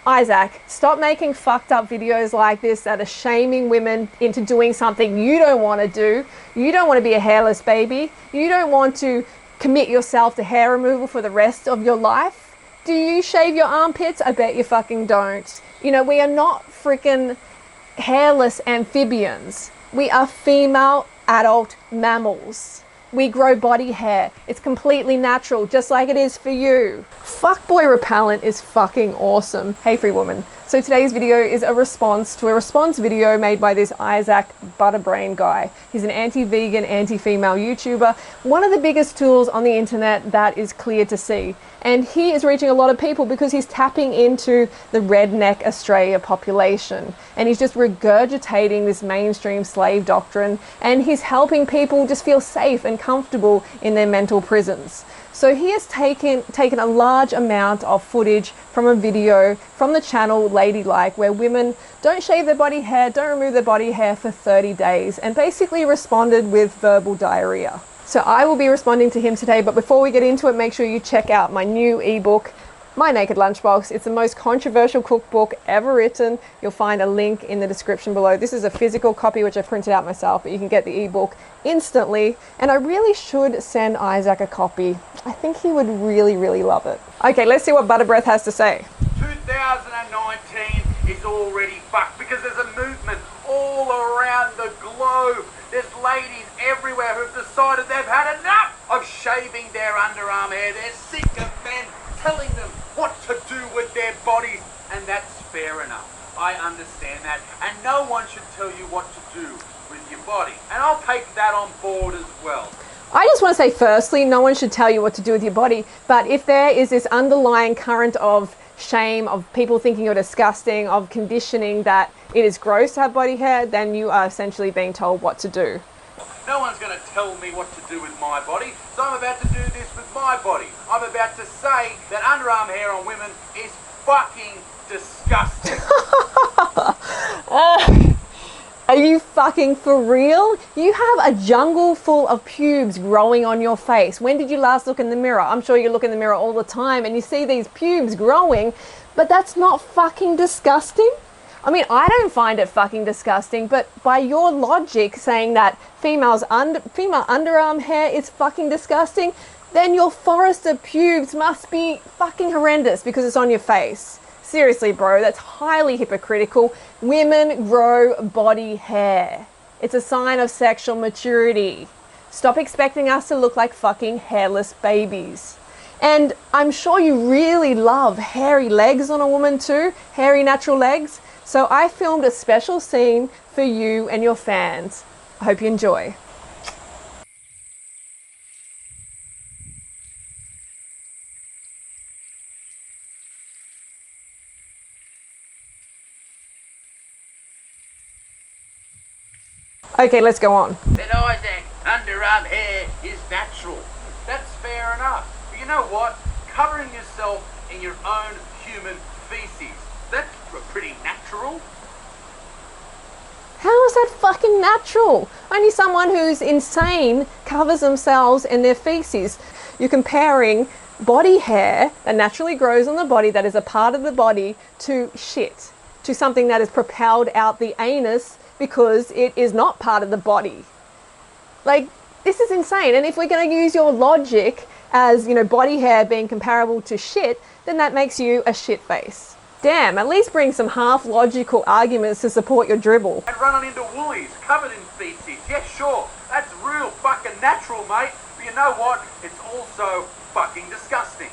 Isaac, stop making fucked up videos like this that are shaming women into doing something you don't want to do. You don't want to be a hairless baby. You don't want to commit yourself to hair removal for the rest of your life. Do you shave your armpits? I bet you fucking don't. You know, we are not freaking hairless amphibians. We are female adult mammals. We grow body hair. It's completely natural, just like it is for you. Fuckboy repellent is fucking awesome. Hey, free woman. So today's video is a response to a response video made by this Isaac Butterbrain guy. He's an anti-vegan, anti-female YouTuber. One of the biggest tools on the internet that is clear to see. And he is reaching a lot of people because he's tapping into the redneck Australia population. And he's just regurgitating this mainstream slave doctrine. And he's helping people just feel safe and comfortable in their mental prisons. So he has taken a large amount of footage from a video from the channel Ladylike, where women don't shave their body hair, don't remove their body hair for 30 days, and basically responded with verbal diarrhea. So I will be responding to him today, but before we get into it, make sure you check out my new ebook, My Naked Lunchbox. It's the most controversial cookbook ever written. You'll find a link in the description below. This is a physical copy which I printed out myself, but you can get the ebook instantly. And I really should send Isaac a copy. I think he would really, really love it. Okay, let's see what Butterbreath has to say. 2019 is already fucked because there's a movement all around the globe. There's ladies everywhere who've decided they've had enough of shaving their underarm hair. They're sick of men telling them what to do with their bodies, and that's fair enough. I understand that, and no one should tell you what to do with your body, and I'll take that on board as well. I just want to say firstly, no one should tell you what to do with your body, but if there is this underlying current of shame, of people thinking you're disgusting, of conditioning that it is gross to have body hair, then you are essentially being told what to do. No one's going to tell me what to do with my body, so I'm about to do this with my body. I'm about to say that underarm hair on women is fucking disgusting. Are you fucking for real? You have a jungle full of pubes growing on your face. When did you last look in the mirror? I'm sure you look in the mirror all the time and you see these pubes growing, but that's not fucking disgusting. I mean, I don't find it fucking disgusting, but by your logic saying that female underarm hair is fucking disgusting, then your forest of pubes must be fucking horrendous because it's on your face. Seriously, bro, that's highly hypocritical. Women grow body hair. It's a sign of sexual maturity. Stop expecting us to look like fucking hairless babies. And I'm sure you really love hairy legs on a woman too, hairy natural legs. So I filmed a special scene for you and your fans. I hope you enjoy. Okay, let's go on. But Isaac, underarm hair is natural. That's fair enough. But you know what? Covering yourself in your own human feces, that's pretty natural. How is that fucking natural? Only someone who's insane covers themselves in their feces. You're comparing body hair that naturally grows on the body, that is a part of the body, to shit, to something that is propelled out the anus because it is not part of the body. Like, this is insane. And if we're going to use your logic as, you know, body hair being comparable to shit, then that makes you a shit face. Damn, at least bring some half-logical arguments to support your dribble. And running into woolies covered in feces. Yeah, sure, that's real fucking natural, mate. But you know what? It's also fucking disgusting.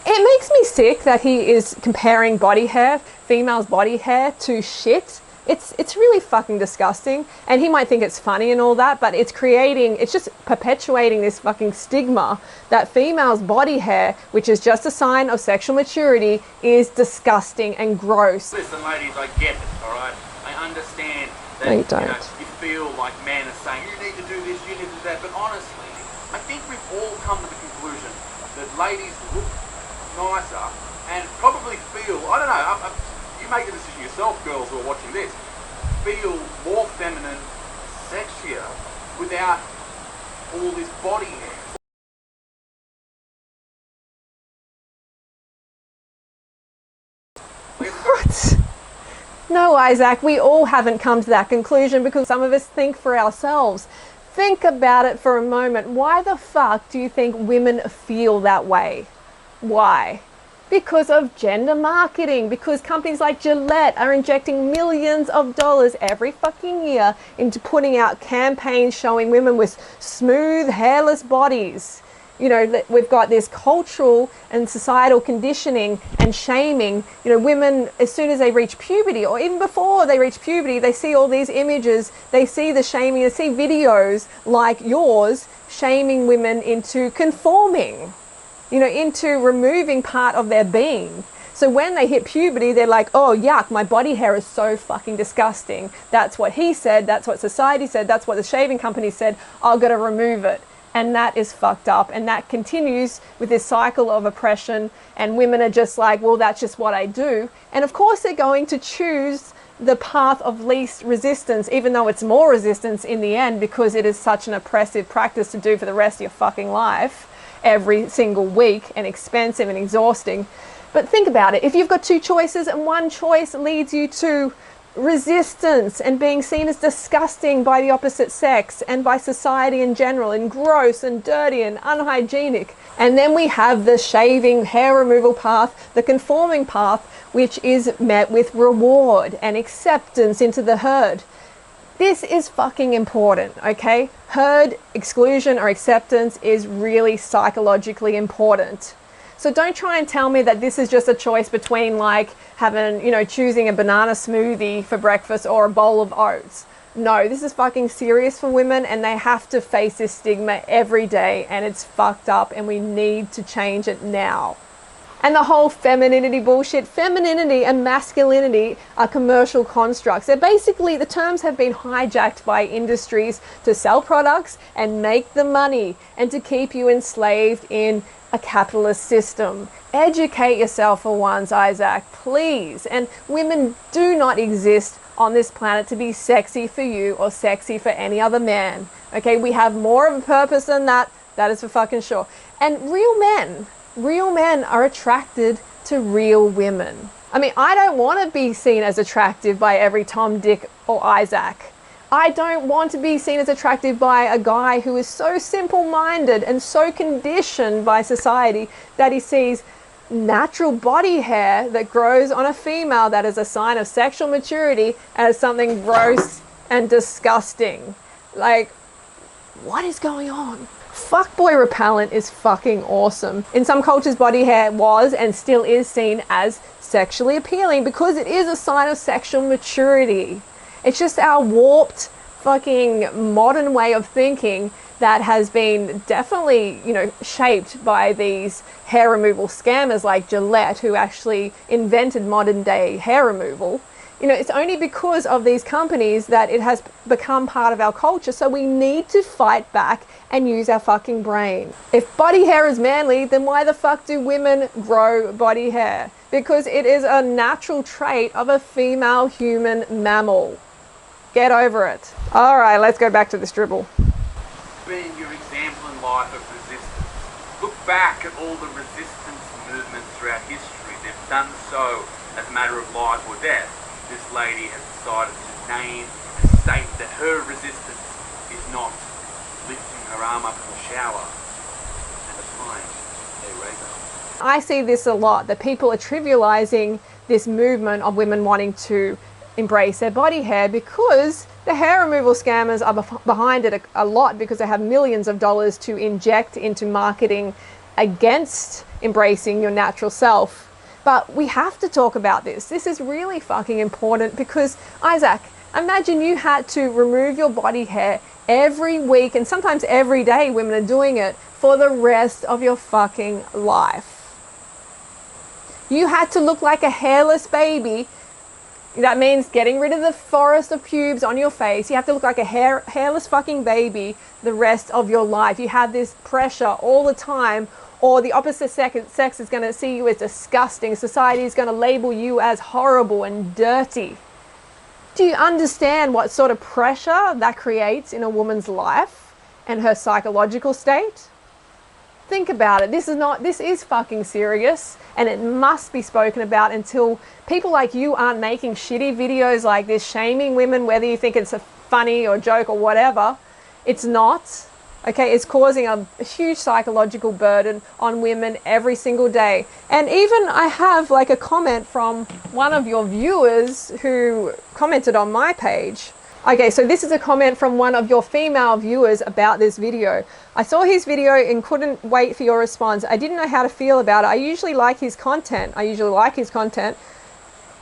It makes me sick that he is comparing body hair, female's body hair, to shit. It's really fucking disgusting, and he might think it's funny and all that, but it's just perpetuating this fucking stigma that female's body hair, which is just a sign of sexual maturity, is disgusting and gross. Listen, ladies, I get it, alright? I understand that No, you don't. You feel like men are saying, you need to do this, you need to do that, but honestly, I think we've all come to the conclusion that ladies look nicer and probably feel, I don't know, you make the decision yourself, girls who are watching this, feel more feminine, sexier, without all this body hair. Like, No, Isaac, we all haven't come to that conclusion because some of us think for ourselves. Think about it for a moment. Why the fuck do you think women feel that way? Why? Because of gender marketing, because companies like Gillette are injecting millions of dollars every fucking year into putting out campaigns showing women with smooth, hairless bodies. You know, we've got this cultural and societal conditioning and shaming. You know, women, as soon as they reach puberty, or even before they reach puberty, they see all these images, they see the shaming, they see videos like yours shaming women into conforming, you know, into removing part of their being. So when they hit puberty, they're like, oh, yuck, my body hair is so fucking disgusting. That's what he said, that's what society said, that's what the shaving company said, I've got to remove it. And that is fucked up, and that continues with this cycle of oppression, and women are just like, well, that's just what I do. And of course they're going to choose the path of least resistance, even though it's more resistance in the end, because it is such an oppressive practice to do for the rest of your fucking life, every single week, and expensive and exhausting. But think about it, if you've got two choices and one choice leads you to resistance and being seen as disgusting by the opposite sex and by society in general, and gross and dirty and unhygienic. And then we have the shaving, hair removal path, the conforming path, which is met with reward and acceptance into the herd. This is fucking important, okay? Herd exclusion or acceptance is really psychologically important. So don't try and tell me that this is just a choice between like having, you know, choosing a banana smoothie for breakfast or a bowl of oats. No, this is fucking serious for women, and they have to face this stigma every day, and it's fucked up, and we need to change it now. And the whole femininity bullshit, femininity and masculinity are commercial constructs. They're basically, the terms have been hijacked by industries to sell products and make the money and to keep you enslaved in a capitalist system. Educate yourself for once, Isaac, please. And women do not exist on this planet to be sexy for you or sexy for any other man. Okay, we have more of a purpose than that. That is for fucking sure. And real men are attracted to real women. I mean, I don't want to be seen as attractive by every Tom, Dick, or Isaac. I don't want to be seen as attractive by a guy who is so simple-minded and so conditioned by society that he sees natural body hair that grows on a female that is a sign of sexual maturity as something gross and disgusting. Like, what is going on? Fuckboy repellent is fucking awesome. In some cultures, body hair was and still is seen as sexually appealing because it is a sign of sexual maturity. It's just our warped fucking modern way of thinking that has been definitely, you know, shaped by these hair removal scammers like Gillette, who actually invented modern day hair removal. You know, it's only because of these companies that it has become part of our culture. So we need to fight back and use our fucking brain. If body hair is manly, then why the fuck do women grow body hair? Because it is a natural trait of a female human mammal. Get over it. All right, let's go back to this dribble. Being your example in life of resistance. Look back at all the resistance movements throughout history. They've done so as a matter of life or death. This lady has decided to name and state that her resistance is not lifting her arm up in the shower and applying a razor. I see this a lot, that people are trivializing this movement of women wanting to embrace their body hair because the hair removal scammers are behind it a lot, because they have millions of dollars to inject into marketing against embracing your natural self. But we have to talk about this. This is really fucking important because, Isaac, imagine you had to remove your body hair every week, and sometimes every day women are doing it, for the rest of your fucking life. You had to look like a hairless baby. That means getting rid of the forest of pubes on your face. You have to look like a hairless fucking baby the rest of your life. You have this pressure all the time, or the opposite sex is going to see you as disgusting. Society is going to label you as horrible and dirty. Do you understand what sort of pressure that creates in a woman's life and her psychological state? think about it. This is fucking serious, and it must be spoken about until people like you aren't making shitty videos like this, shaming women, whether you think it's a funny or joke or whatever. It's not. Okay, it's causing a huge psychological burden on women every single day. And even I have like a comment from one of your viewers who commented on my page. Okay, so this is a comment from one of your female viewers about this video. I saw his video and couldn't wait for your response. I didn't know how to feel about it. I usually like his content,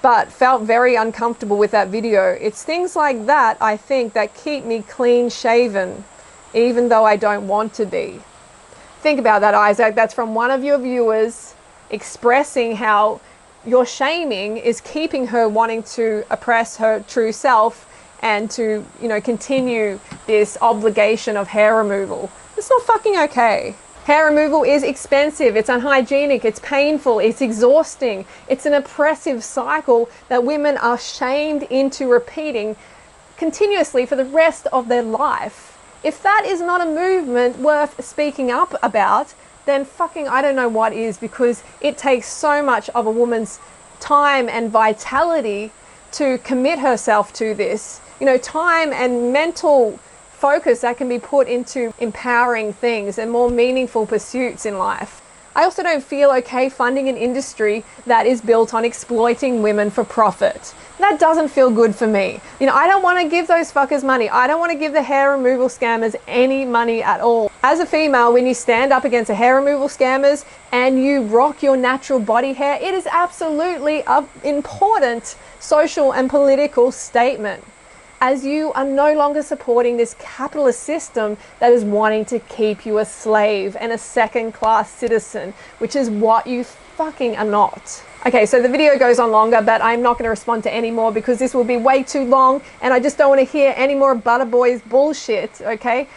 but felt very uncomfortable with that video. It's things like that, I think, that keep me clean shaven, even though I don't want to be. Think about that, Isaac. That's from one of your viewers expressing how your shaming is keeping her wanting to oppress her true self and to, you know, continue this obligation of hair removal. It's not fucking okay. Hair removal is expensive, it's unhygienic, it's painful, it's exhausting. It's an oppressive cycle that women are shamed into repeating continuously for the rest of their life. If that is not a movement worth speaking up about, then fucking I don't know what is, because it takes so much of a woman's time and vitality to commit herself to this. You know, time and mental focus that can be put into empowering things and more meaningful pursuits in life. I also don't feel okay funding an industry that is built on exploiting women for profit. That doesn't feel good for me. You know, I don't want to give those fuckers money. I don't want to give the hair removal scammers any money at all. As a female, when you stand up against the hair removal scammers and you rock your natural body hair, it is absolutely an important social and political statement, as you are no longer supporting this capitalist system that is wanting to keep you a slave and a second-class citizen, which is what you fucking are not. Okay, so the video goes on longer, but I'm not going to respond to any more because this will be way too long and I just don't want to hear any more Butterboy's bullshit, okay?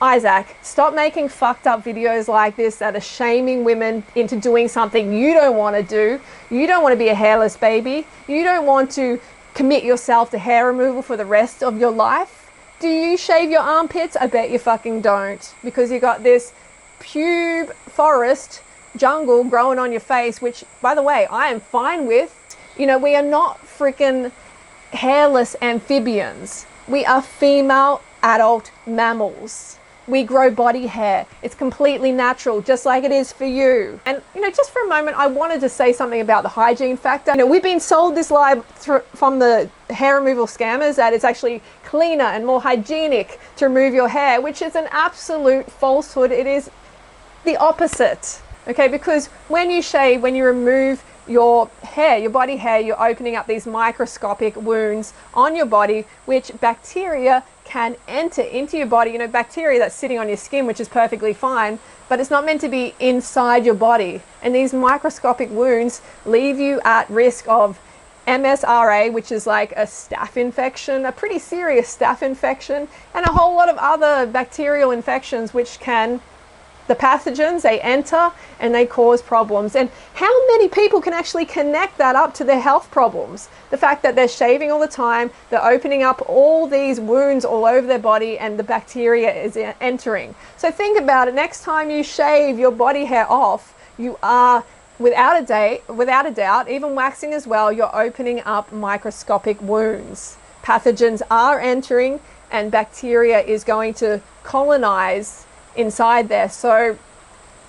Isaac, stop making fucked up videos like this that are shaming women into doing something you don't want to do. You don't want to be a hairless baby. You don't want to commit yourself to hair removal for the rest of your life. Do you shave your armpits? I bet you fucking don't, because you got this pube forest jungle growing on your face, which, by the way, I am fine with. You know, we are not freaking hairless amphibians. We are female adult mammals. We grow body hair. It's completely natural, just like it is for you. And, you know, just for a moment, I wanted to say something about the hygiene factor. You know, we've been sold this lie from the hair removal scammers that it's actually cleaner and more hygienic to remove your hair, which is an absolute falsehood. It is the opposite, okay? Because when you shave, when you remove your hair, your body hair, you're opening up these microscopic wounds on your body, which bacteria can enter into your body. You know, bacteria that's sitting on your skin, which is perfectly fine, but it's not meant to be inside your body. And these microscopic wounds leave you at risk of MSRA, which is like a staph infection, a pretty serious staph infection, and a whole lot of other bacterial infections, which can, the pathogens, they enter and they cause problems. And how many people can actually connect that up to their health problems? The fact that they're shaving all the time, they're opening up all these wounds all over their body and the bacteria is entering. So think about it. Next time you shave your body hair off, you are, without a doubt, even waxing as well, you're opening up microscopic wounds. Pathogens are entering and bacteria is going to colonize inside there. So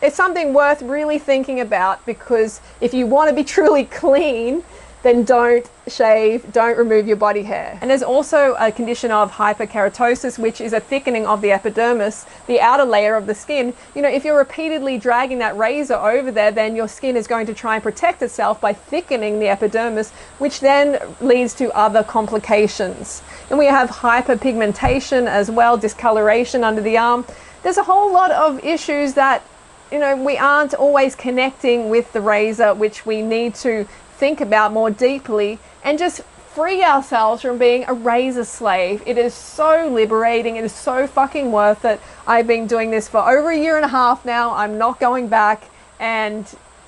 it's something worth really thinking about, because if you want to be truly clean, then don't shave, don't remove your body hair. And there's also a condition of hyperkeratosis, which is a thickening of the epidermis, the outer layer of the skin. You know, if you're repeatedly dragging that razor over there, then your skin is going to try and protect itself by thickening the epidermis, which then leads to other complications. And we have hyperpigmentation as well, discoloration under the arm. There's a whole lot of issues that, you know, we aren't always connecting with the razor, which we need to think about more deeply and just free ourselves from being a razor slave. It is so liberating. It is so fucking worth it. I've been doing this for over 1.5 years now. I'm not going back, and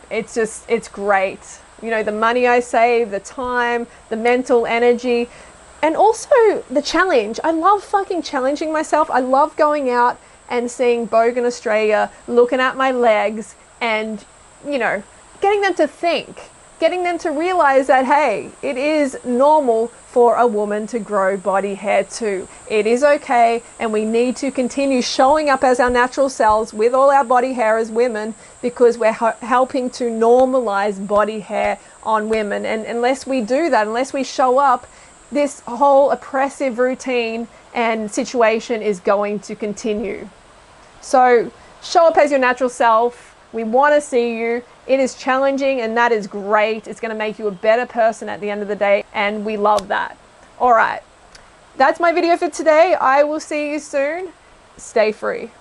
it's just, it's great. You know, the money I save, the time, the mental energy, and also the challenge. I love fucking challenging myself. I love going out and seeing Bogan Australia looking at my legs and, you know, getting them to think, getting them to realize that, hey, it is normal for a woman to grow body hair too. It is okay, and we need to continue showing up as our natural selves with all our body hair as women, because we're helping to normalize body hair on women. And unless we do that, unless we show up, this whole oppressive routine and situation is going to continue. So show up as your natural self. We want to see you. It is challenging, and that is great. It's going to make you a better person at the end of the day, and we love that. All right, that's my video for today. I will see you soon. Stay free.